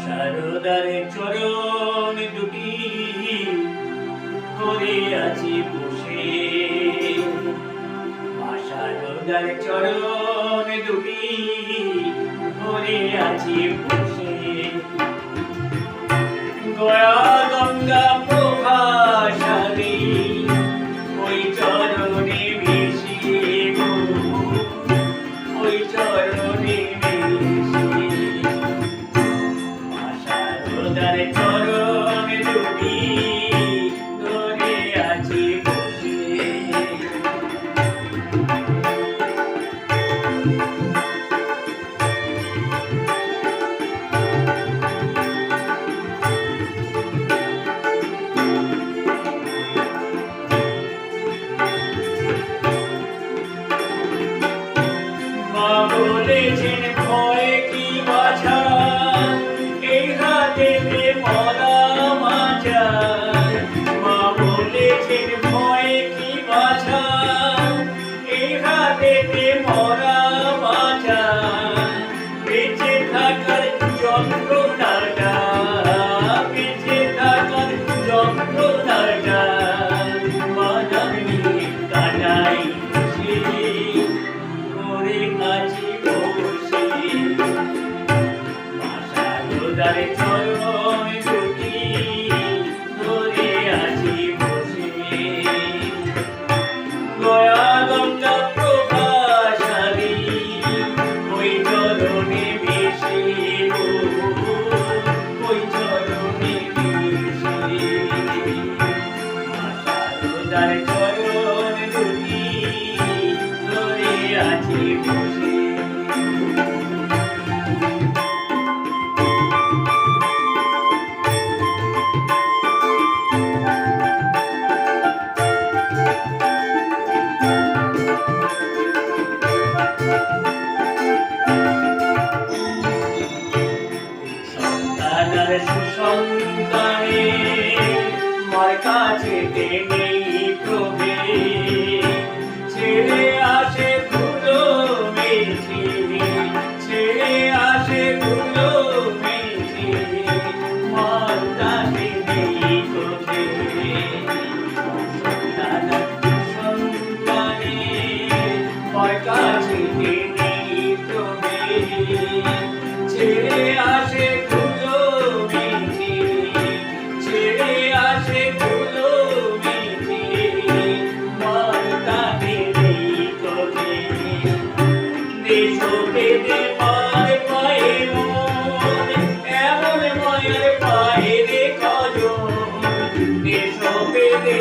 সারদারে চরণ দুটি করে আছি বসে, মা সারদার চরণ দুটি করে আছি বসে। গয়া গঙ্গা প্রভাসালী ওই চরণে মিশিয়ে গো, ওই চরণে চরণ দুটি ধরে আছি বসে। মা বলেছেন ভয় কি বাছা, এই হাতেতে মরা মাঝা। মা বলেছেন ভয় কি বাছা, এই হাতেতে মরা মাঝা। বেঁচে থাকার যন্ত্রণাটা, বেঁচে থাকার যন্ত্রণাটা মানামনি কাটাই সে করে আছি বসে। সারদার চরণ দুটি ধরে আছি বসে। গয়া গঙ্গা প্রভাসালী ওই চরণে মিশে গো, ওই চরণে মিশে। সারদার চরণ দুটি ধরে আছি বসে। সুসন্তানে মার কাছে নেই প্রভেদ, ছেড়ে আসে ধুলো মেঝে, ছেড়ে আসে ধুলো মেঝে, মার কাছে নেই প্রভেদ। সুসন্তানে মার কাছে নেই প্রভেদ, ছেড়ে আসে ধুলো মেঝে, ছেড়ে আসে ধুলো মেঝে, মার কাছে নেই প্রভেদ। দেশভেদে মার পায়ে মন, এমন মায়ের পায়ে রে কজন। দেশভেদে